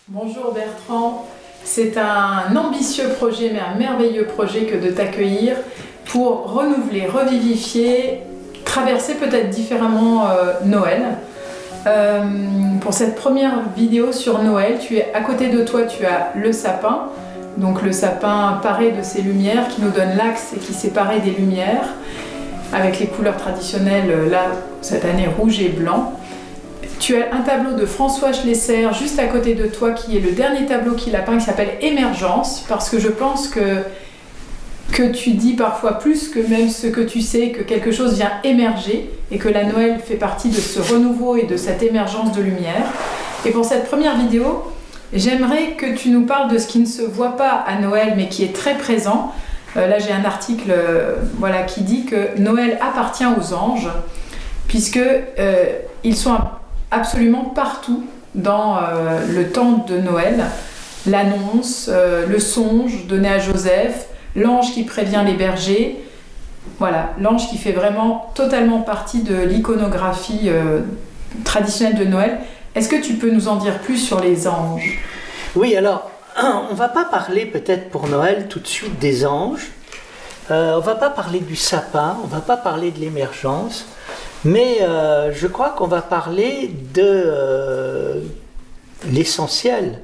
Bonjour Bertrand, c'est un ambitieux projet, mais un merveilleux projet que de t'accueillir pour renouveler, revivifier, traverser peut-être différemment Noël. Pour cette première vidéo sur Noël, à côté de toi, tu as le sapin, donc le sapin paré de ses lumières qui nous donne l'axe et qui s'est paré des lumières, avec les couleurs traditionnelles, là, cette année rouge et blanc. Tu as un tableau de François Schlesser juste à côté de toi qui est le dernier tableau qu'il a peint qui s'appelle Émergence, parce que je pense que tu dis parfois plus que même ce que tu sais, que quelque chose vient émerger et que la Noël fait partie de ce renouveau et de cette émergence de lumière. Et pour cette première vidéo, j'aimerais que tu nous parles de ce qui ne se voit pas à Noël mais qui est très présent. Là j'ai un article qui dit que Noël appartient aux anges puisque ils sont absolument partout dans le temps de Noël. L'annonce, le songe donné à Joseph, l'ange qui prévient les bergers. Voilà, l'ange qui fait vraiment totalement partie de l'iconographie traditionnelle de Noël. Est-ce que tu peux nous en dire plus sur les anges ? Oui, alors, on ne va pas parler peut-être pour Noël tout de suite des anges. On ne va pas parler du sapin, on ne va pas parler de l'émergence. Mais je crois qu'on va parler de l'essentiel,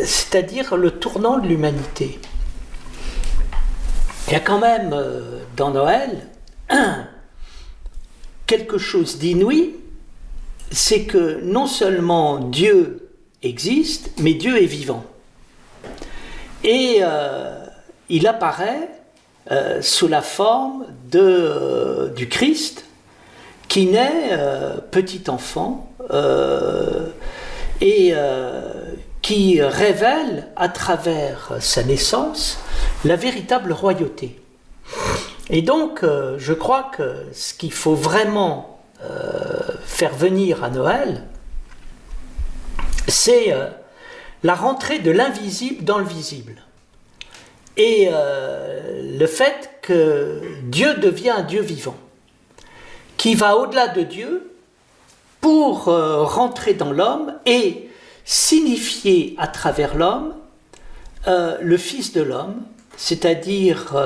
c'est-à-dire le tournant de l'humanité. Il y a quand même dans Noël quelque chose d'inouï, c'est que non seulement Dieu existe, mais Dieu est vivant. Et il apparaît sous la forme du Christ, qui naît petit enfant et qui révèle à travers sa naissance la véritable royauté. Et donc je crois que ce qu'il faut vraiment faire venir à Noël, c'est la rentrée de l'invisible dans le visible. Et le fait que Dieu devient un Dieu vivant, qui va au-delà de Dieu pour rentrer dans l'homme et signifier à travers l'homme le Fils de l'homme, c'est-à-dire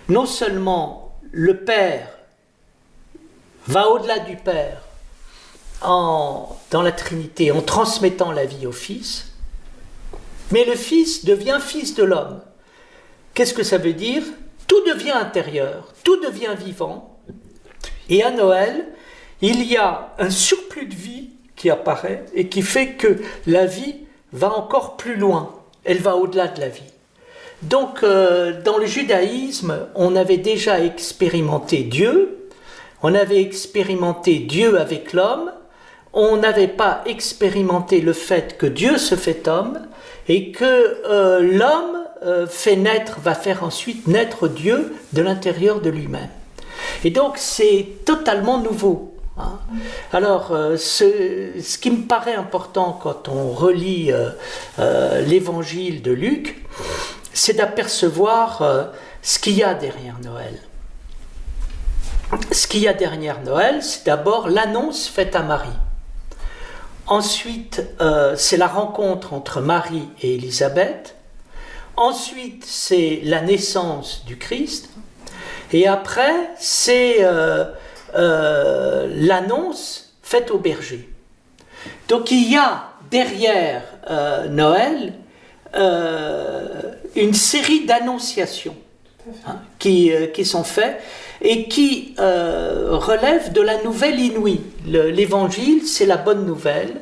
non seulement le Père va au-delà du Père dans la Trinité en transmettant la vie au Fils, mais le Fils devient Fils de l'homme. Qu'est-ce que ça veut dire ? Tout devient intérieur, tout devient vivant. Et à Noël, il y a un surplus de vie qui apparaît et qui fait que la vie va encore plus loin. Elle va au-delà de la vie. Donc, dans le judaïsme, on avait déjà expérimenté Dieu. On avait expérimenté Dieu avec l'homme. On n'avait pas expérimenté le fait que Dieu se fait homme et que l'homme va faire ensuite naître Dieu de l'intérieur de lui-même. Et donc c'est totalement nouveau. Alors ce qui me paraît important quand on relit l'évangile de Luc, c'est d'apercevoir ce qu'il y a derrière Noël. Ce qu'il y a derrière Noël, c'est d'abord l'annonce faite à Marie. Ensuite, c'est la rencontre entre Marie et Élisabeth. Ensuite, c'est la naissance du Christ. Et après, c'est l'annonce faite aux bergers. Donc il y a derrière Noël une série d'annonciations qui sont faites et qui relèvent de la nouvelle inouïe. L'évangile, c'est la bonne nouvelle.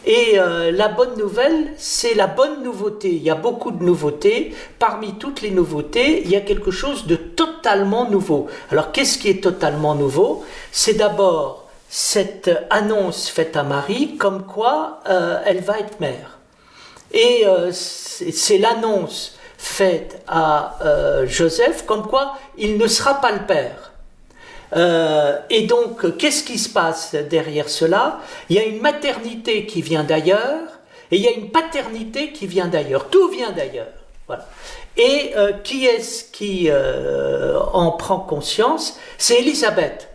Et la bonne nouvelle, c'est la bonne nouveauté. Il y a beaucoup de nouveautés. Parmi toutes les nouveautés, il y a quelque chose de totalement nouveau. Alors, qu'est-ce qui est totalement nouveau ? C'est d'abord cette annonce faite à Marie, comme quoi elle va être mère. Et c'est l'annonce faite à Joseph, comme quoi il ne sera pas le père. Et donc, qu'est-ce qui se passe derrière cela ? Il y a une maternité qui vient d'ailleurs, et il y a une paternité qui vient d'ailleurs. Tout vient d'ailleurs. Voilà. Et qui est-ce qui en prend conscience ? C'est Élisabeth.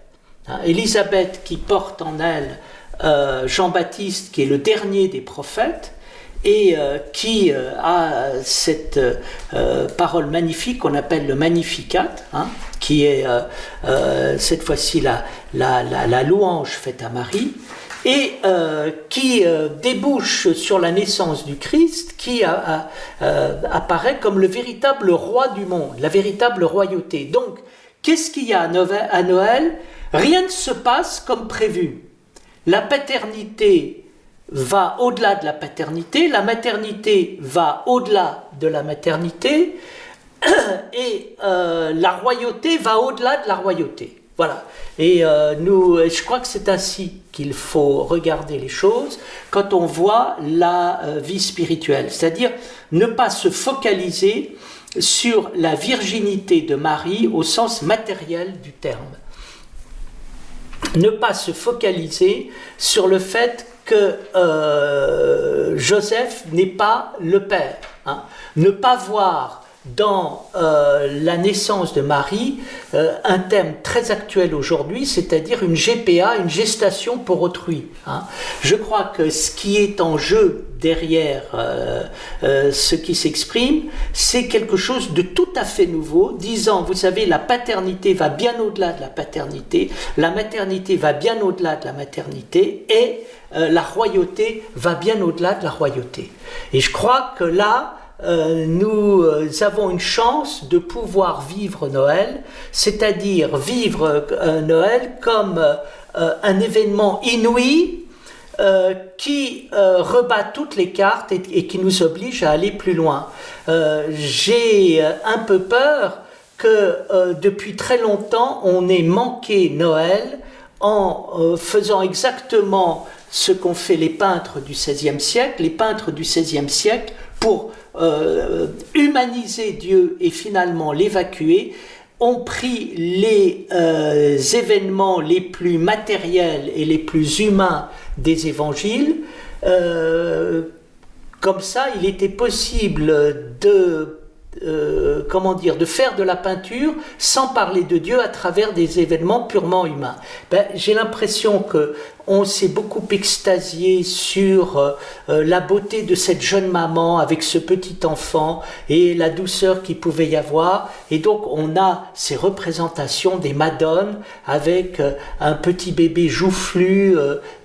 Élisabeth qui porte en elle Jean-Baptiste, qui est le dernier des prophètes, et qui a cette parole magnifique qu'on appelle le Magnificat, hein, qui est cette fois-ci la louange faite à Marie, et qui débouche sur la naissance du Christ, qui apparaît comme le véritable roi du monde, la véritable royauté. Donc, qu'est-ce qu'il y a à Noël? Rien ne se passe comme prévu. La paternité va au-delà de la paternité, la maternité va au-delà de la maternité, et la royauté va au-delà de la royauté. Voilà. Et je crois que c'est ainsi qu'il faut regarder les choses quand on voit la vie spirituelle. C'est-à-dire ne pas se focaliser sur la virginité de Marie au sens matériel du terme. Ne pas se focaliser sur le fait que Joseph n'est pas le père. Hein. Ne pas voir dans la naissance de Marie un thème très actuel aujourd'hui, c'est-à-dire une GPA, une gestation pour autrui. Hein. Je crois que ce qui est en jeu derrière ce qui s'exprime, c'est quelque chose de tout à fait nouveau, disant, vous savez, la paternité va bien au-delà de la paternité, la maternité va bien au-delà de la maternité, et la royauté va bien au-delà de la royauté. Et je crois que là, nous avons une chance de pouvoir vivre Noël, c'est-à-dire vivre Noël comme un événement inouï qui rebat toutes les cartes et qui nous oblige à aller plus loin. J'ai un peu peur que depuis très longtemps on ait manqué Noël en faisant exactement ce qu'ont fait les peintres du XVIe siècle. Les peintres du XVIe siècle, pour humaniser Dieu et finalement l'évacuer, ont pris les événements les plus matériels et les plus humains des évangiles. Comme ça, il était possible de faire de la peinture sans parler de Dieu à travers des événements purement humains. J'ai l'impression qu'on s'est beaucoup extasié sur la beauté de cette jeune maman avec ce petit enfant et la douceur qu'il pouvait y avoir, et donc on a ces représentations des madones avec un petit bébé joufflu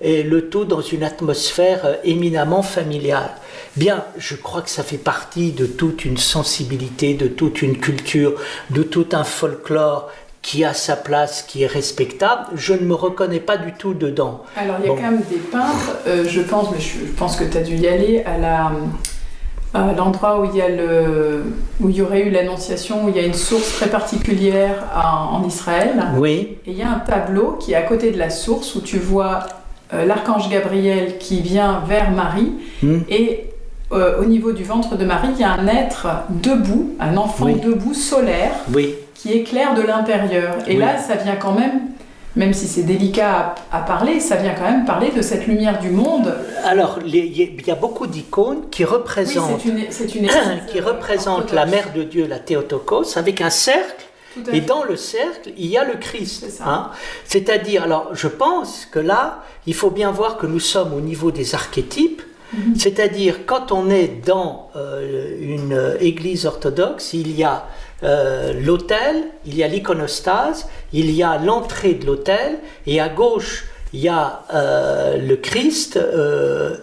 et le tout dans une atmosphère éminemment familiale. Bien, je crois que ça fait partie de toute une sensibilité, de toute une culture, de tout un folklore qui a sa place, qui est respectable. Je ne me reconnais pas du tout dedans. Alors, il y a quand même des peintres, je pense que tu as dû y aller, à l'endroit où il y aurait eu l'Annonciation, où il y a une source très particulière en Israël. Oui. Et il y a un tableau qui est à côté de la source, où tu vois l'archange Gabriel qui vient vers Marie, et au niveau du ventre de Marie, il y a un être debout, un enfant debout, solaire, qui éclaire de l'intérieur. Et là, ça vient quand même si c'est délicat à parler, ça vient quand même parler de cette lumière du monde. Alors, il y a beaucoup d'icônes qui représentent, qui représentent la Mère de Dieu, la Théotokos, avec un cercle. Et dans le cercle, il y a le Christ. C'est-à-dire, alors je pense que là, il faut bien voir que nous sommes au niveau des archétypes. C'est-à-dire, quand on est dans une église orthodoxe, il y a l'autel, il y a l'iconostase, il y a l'entrée de l'autel, et à gauche, il y a le Christ,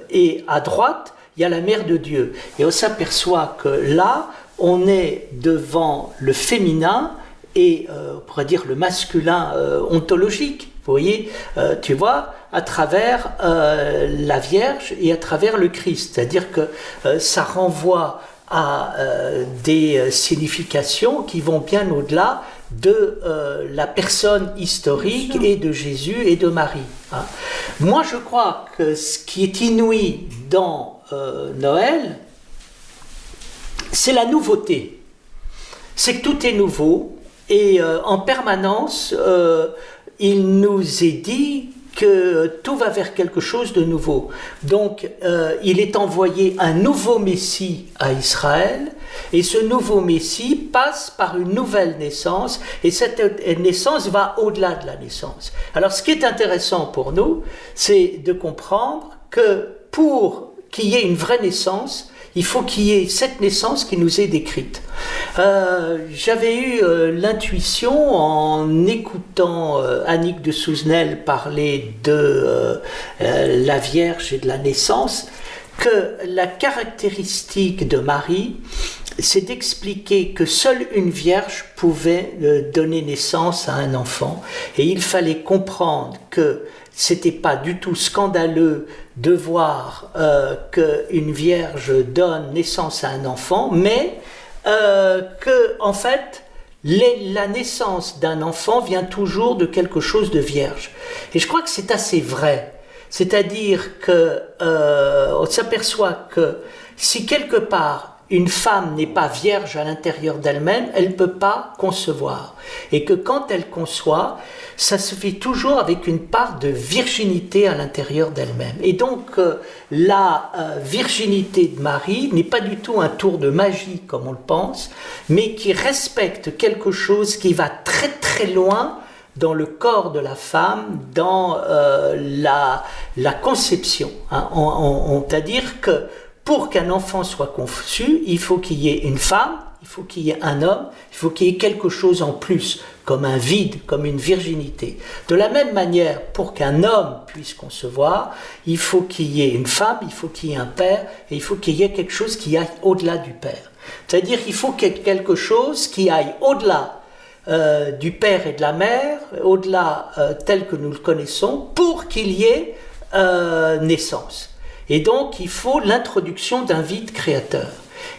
et à droite, il y a la Mère de Dieu. Et on s'aperçoit que là, on est devant le féminin, et on pourrait dire le masculin ontologique, vous voyez, tu vois, à travers la Vierge et à travers le Christ. C'est-à-dire que ça renvoie à des significations qui vont bien au-delà de la personne historique et de Jésus et de Marie. Hein. Moi, je crois que ce qui est inouï dans Noël, c'est la nouveauté. C'est que tout est nouveau. Et en permanence, il nous est dit que tout va vers quelque chose de nouveau. Donc, il est envoyé un nouveau Messie à Israël, Et ce nouveau Messie passe par une nouvelle naissance, et cette naissance va au-delà de la naissance. Alors ce qui est intéressant pour nous, c'est de comprendre que pour qu'il y ait une vraie naissance, il faut qu'il y ait cette naissance qui nous est décrite. J'avais eu l'intuition en écoutant Annick de Souzenel parler de la Vierge et de la naissance, que la caractéristique de Marie, c'est d'expliquer que seule une vierge pouvait donner naissance à un enfant. Et il fallait comprendre que c'était pas du tout scandaleux de voir qu'une vierge donne naissance à un enfant, mais que, en fait, la naissance d'un enfant vient toujours de quelque chose de vierge. Et je crois que c'est assez vrai. C'est-à-dire que on s'aperçoit que si quelque part une femme n'est pas vierge à l'intérieur d'elle-même, elle ne peut pas concevoir. Et que quand elle conçoit, ça se fait toujours avec une part de virginité à l'intérieur d'elle-même. Et donc, la virginité de Marie n'est pas du tout un tour de magie, comme on le pense, mais qui respecte quelque chose qui va très très loin dans le corps de la femme, dans la conception. Hein. C'est-à-dire que pour qu'un enfant soit conçu, il faut qu'il y ait une femme, il faut qu'il y ait un homme, il faut qu'il y ait quelque chose en plus, comme un vide, comme une virginité. De la même manière, pour qu'un homme puisse concevoir, il faut qu'il y ait une femme, il faut qu'il y ait un père, et il faut qu'il y ait quelque chose qui aille au-delà du père. C'est-à-dire qu'il faut qu'il y ait quelque chose qui aille au-delà du père et de la mère, au-delà tel que nous le connaissons, pour qu'il y ait naissance. Et donc, il faut l'introduction d'un vide créateur.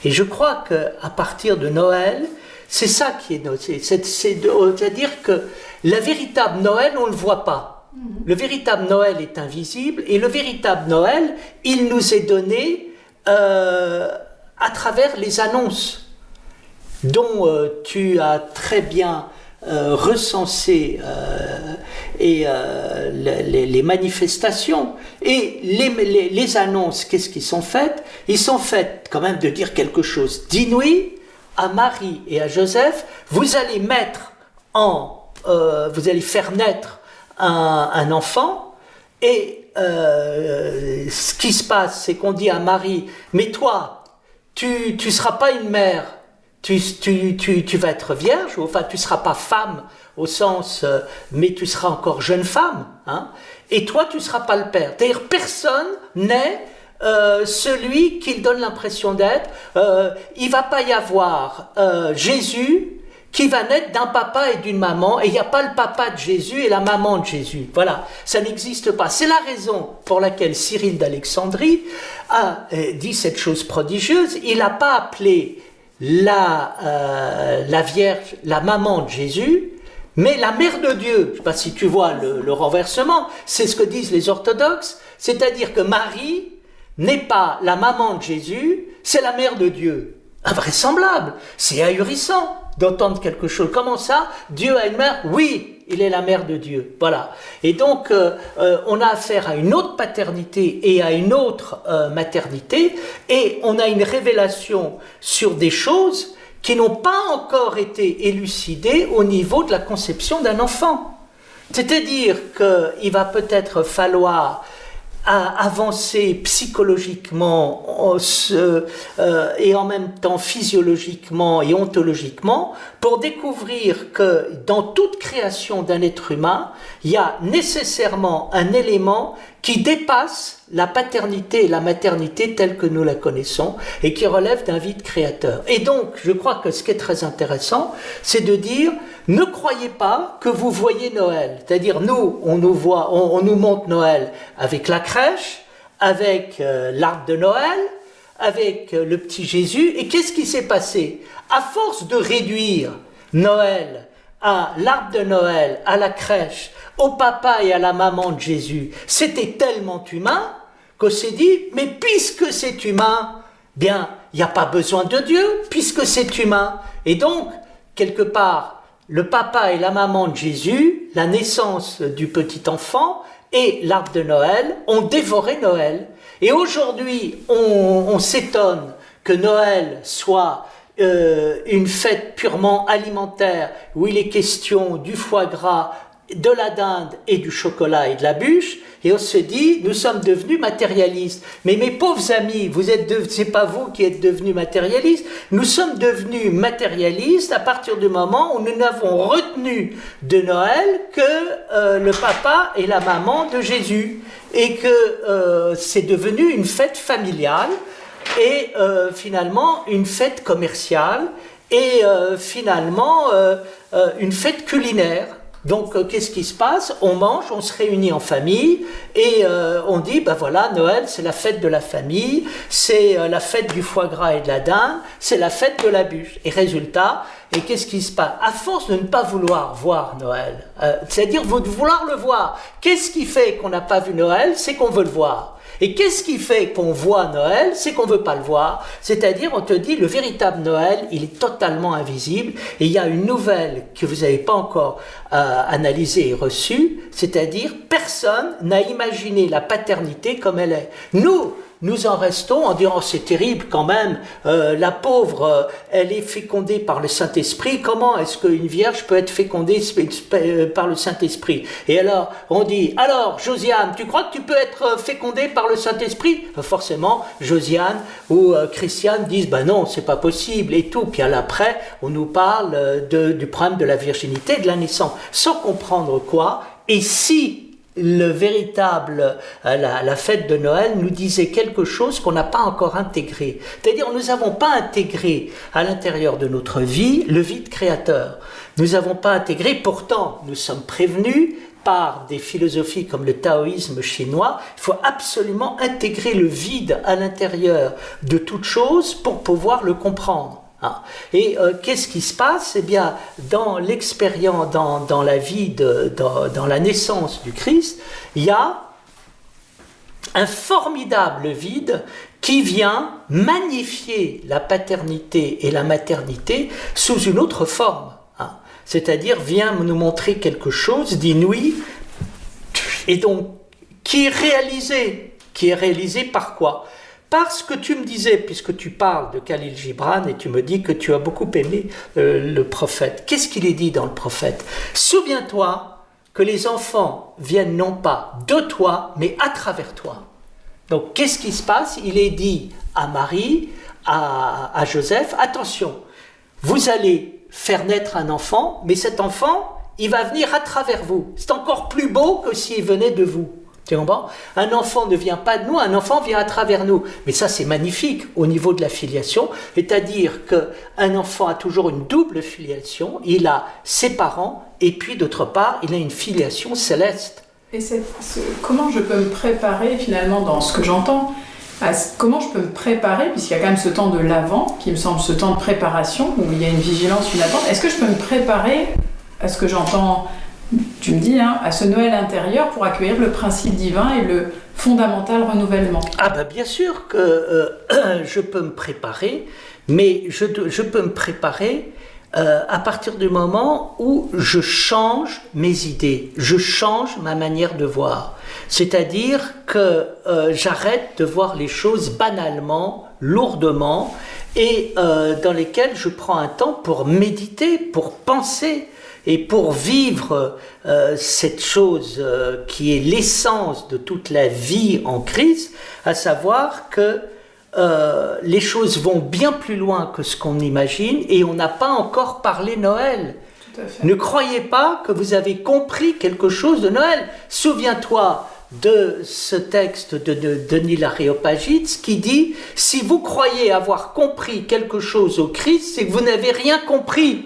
Et je crois qu'à partir de Noël, c'est ça qui est noté. C'est-à-dire que la véritable Noël, on ne le voit pas. Le véritable Noël est invisible, et le véritable Noël, il nous est donné à travers les annonces dont tu as très bien recensé les manifestations et les annonces. Qu'est-ce qui sont faites? Ils sont faites quand même de dire quelque chose d'inouï à Marie et à Joseph. Vous allez vous allez faire naître un enfant, et ce qui se passe, c'est qu'on dit à Marie, mais toi, tu seras pas une mère, tu vas être vierge, enfin tu seras pas femme au sens, mais tu seras encore jeune femme, hein, et toi tu seras pas le père. C'est-à-dire personne n'est celui qu'il donne l'impression d'être. Il va pas y avoir Jésus qui va naître d'un papa et d'une maman, et il n'y a pas le papa de Jésus et la maman de Jésus. Voilà, ça n'existe pas. C'est la raison pour laquelle Cyril d'Alexandrie a dit cette chose prodigieuse. Il n'a pas appelé la Vierge la maman de Jésus, mais la mère de Dieu. Je ne sais pas si tu vois le renversement, c'est ce que disent les orthodoxes, c'est-à-dire que Marie n'est pas la maman de Jésus, c'est la mère de Dieu. Invraisemblable, c'est ahurissant d'entendre quelque chose. Comment ça? Dieu a une mère? Oui, il est la mère de Dieu. Voilà. Et donc, on a affaire à une autre paternité et à une autre maternité, et on a une révélation sur des choses qui n'ont pas encore été élucidées au niveau de la conception d'un enfant. C'est-à-dire qu'il va peut-être falloir avancer psychologiquement et en même temps physiologiquement et ontologiquement pour découvrir que dans toute création d'un être humain, il y a nécessairement un élément qui dépasse la paternité et la maternité telle que nous la connaissons et qui relève d'un vide créateur. Et donc, je crois que ce qui est très intéressant, c'est de dire, ne croyez pas que vous voyez Noël. C'est-à-dire, nous, on nous montre Noël avec la crèche, avec l'arbre de Noël, avec le petit Jésus. Et qu'est-ce qui s'est passé? À force de réduire Noël à l'arbre de Noël, à la crèche, au papa et à la maman de Jésus, c'était tellement humain qu'on s'est dit, mais puisque c'est humain, bien, il n'y a pas besoin de Dieu, puisque c'est humain. Et donc, quelque part, le papa et la maman de Jésus, la naissance du petit enfant et l'arbre de Noël ont dévoré Noël. Et aujourd'hui, on s'étonne que Noël soit une fête purement alimentaire où il est question du foie gras, de la dinde et du chocolat et de la bûche, et on se dit, nous sommes devenus matérialistes. Mais mes pauvres amis, c'est pas vous qui êtes devenus matérialistes, nous sommes devenus matérialistes à partir du moment où nous n'avons retenu de Noël que le papa et la maman de Jésus, et que c'est devenu une fête familiale, et finalement une fête commerciale, et finalement une fête culinaire. Donc, qu'est-ce qui se passe? On mange, on se réunit en famille et on dit, ben voilà, Noël, c'est la fête de la famille, c'est la fête du foie gras et de la dinde, c'est la fête de la bûche. Et résultat, et qu'est-ce qui se passe? À force de ne pas vouloir voir Noël, c'est-à-dire de vouloir le voir, qu'est-ce qui fait qu'on n'a pas vu Noël? C'est qu'on veut le voir. Et qu'est-ce qui fait qu'on voit Noël? C'est qu'on ne veut pas le voir. C'est-à-dire, on te dit, le véritable Noël, il est totalement invisible. Et il y a une nouvelle que vous n'avez pas encore analysée et reçue, c'est-à-dire, personne n'a imaginé la paternité comme elle est. Nous en restons en disant, oh, c'est terrible quand même, la pauvre, elle est fécondée par le Saint-Esprit, comment est-ce qu'une vierge peut être fécondée par le Saint-Esprit? Et alors, on dit, alors, Josiane, tu crois que tu peux être fécondée par le Saint-Esprit? Forcément, Josiane ou Christiane disent, ben non, c'est pas possible, et tout. Puis après, on nous parle du problème de la virginité, de la naissance, sans comprendre quoi, et si le véritable, la fête de Noël nous disait quelque chose qu'on n'a pas encore intégré. C'est-à-dire, nous n'avons pas intégré à l'intérieur de notre vie le vide créateur. Nous n'avons pas intégré, pourtant, nous sommes prévenus par des philosophies comme le taoïsme chinois, il faut absolument intégrer le vide à l'intérieur de toute chose pour pouvoir le comprendre. Et qu'est-ce qui se passe? Eh bien, dans l'expérience, dans la vie, dans la naissance du Christ, il y a un formidable vide qui vient magnifier la paternité et la maternité sous une autre forme. C'est-à-dire, vient nous montrer quelque chose d'inouï, et donc, qui est réalisé par quoi? Parce que tu me disais, puisque tu parles de Khalil Gibran et tu me dis que tu as beaucoup aimé le prophète, qu'est-ce qu'il est dit dans le prophète? Souviens-toi que les enfants viennent non pas de toi, mais à travers toi. Donc qu'est-ce qui se passe? Il est dit à Marie, à Joseph, attention, vous allez faire naître un enfant, mais cet enfant, il va venir à travers vous. C'est encore plus beau que s'il venait de vous. Un enfant ne vient pas de nous, un enfant vient à travers nous. Mais ça, c'est magnifique au niveau de la filiation, c'est-à-dire qu'un enfant a toujours une double filiation. Il a ses parents et puis d'autre part, il a une filiation céleste. Et comment je peux me préparer finalement dans ce que j'entends? Comment je peux me préparer, puisqu'il y a quand même ce temps de l'Avent, qui me semble ce temps de préparation, où il y a une vigilance, une attente. Est-ce que je peux me préparer à ce que j'entends? Tu me dis, à ce Noël intérieur pour accueillir le principe divin et le fondamental renouvellement. Ah ben bien sûr que je peux me préparer, mais je peux me préparer à partir du moment où je change mes idées, je change ma manière de voir. C'est-à-dire que j'arrête de voir les choses banalement, lourdement, et dans lesquelles je prends un temps pour méditer, pour penser, et pour vivre cette chose qui est l'essence de toute la vie en Christ, à savoir que les choses vont bien plus loin que ce qu'on imagine et on n'a pas encore parlé Noël. Tout à fait. Ne croyez pas que vous avez compris quelque chose de Noël. Souviens-toi de ce texte de Denis l'Aréopagite qui dit « Si vous croyez avoir compris quelque chose au Christ, c'est que vous n'avez rien compris ».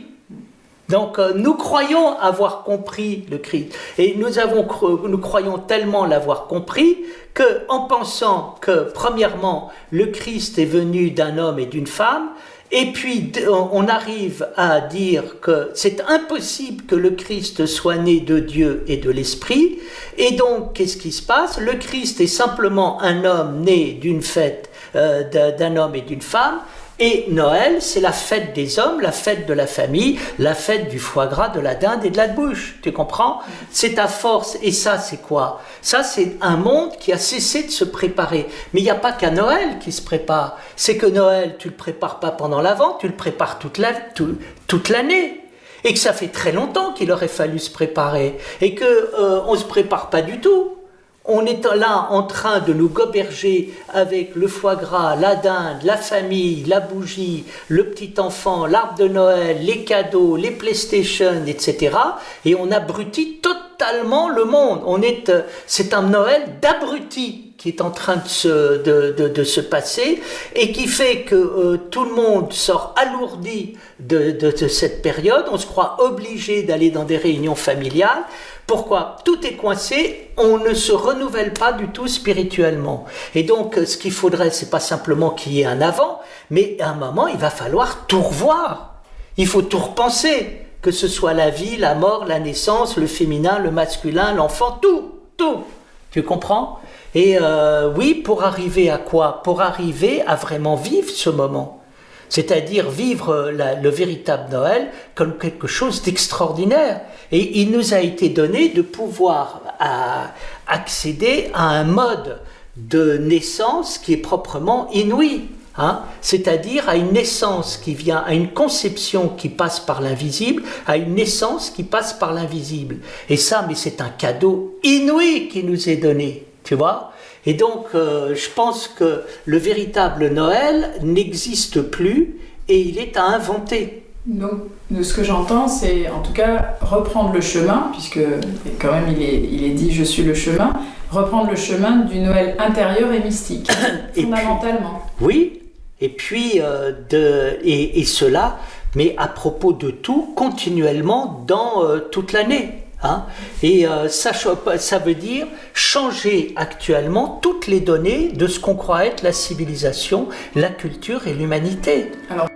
Donc nous croyons avoir compris le Christ et nous croyons tellement l'avoir compris que en pensant que premièrement le Christ est venu d'un homme et d'une femme et puis on arrive à dire que c'est impossible que le Christ soit né de Dieu et de l'Esprit et donc qu'est-ce qui se passe? Le Christ est simplement un homme né d'une fête d'un homme et d'une femme. Et Noël, c'est la fête des hommes, la fête de la famille, la fête du foie gras, de la dinde et de la bouche. Tu comprends? C'est à force. Et ça, c'est quoi? Ça, c'est un monde qui a cessé de se préparer. Mais il n'y a pas qu'à Noël qui se prépare. C'est que Noël, tu ne le prépares pas pendant l'Avent, tu le prépares toute l'année. Et que ça fait très longtemps qu'il aurait fallu se préparer. Et qu'on ne se prépare pas du tout. On est là en train de nous goberger avec le foie gras, la dinde, la famille, la bougie, le petit enfant, l'arbre de Noël, les cadeaux, les PlayStation, etc. Et on abrutit totalement le monde. C'est un Noël d'abrutis qui est en train de se passer et qui fait que tout le monde sort alourdi de cette période. On se croit obligé d'aller dans des réunions familiales. Pourquoi? Tout est coincé, on ne se renouvelle pas du tout spirituellement. Et donc, ce qu'il faudrait, c'est pas simplement qu'il y ait un avant, mais à un moment, il va falloir tout revoir. Il faut tout repenser, que ce soit la vie, la mort, la naissance, le féminin, le masculin, l'enfant, tout. Tu comprends? Et oui, pour arriver à quoi? Pour arriver à vraiment vivre ce moment. C'est-à-dire vivre le véritable Noël comme quelque chose d'extraordinaire. Et il nous a été donné de pouvoir accéder à un mode de naissance qui est proprement inouï. C'est-à-dire à une naissance qui vient, à une conception qui passe par l'invisible, à une naissance qui passe par l'invisible. Et ça, mais c'est un cadeau inouï qui nous est donné, tu vois ? Et donc, je pense que le véritable Noël n'existe plus et il est à inventer. Donc, de ce que j'entends, c'est en tout cas reprendre le chemin, puisque quand même il est dit « je suis le chemin », reprendre le chemin du Noël intérieur et mystique, fondamentalement. Oui, et puis, et cela, mais à propos de tout, continuellement dans toute l'année. Et ça veut dire changer actuellement toutes les données de ce qu'on croit être la civilisation, la culture et l'humanité. Alors,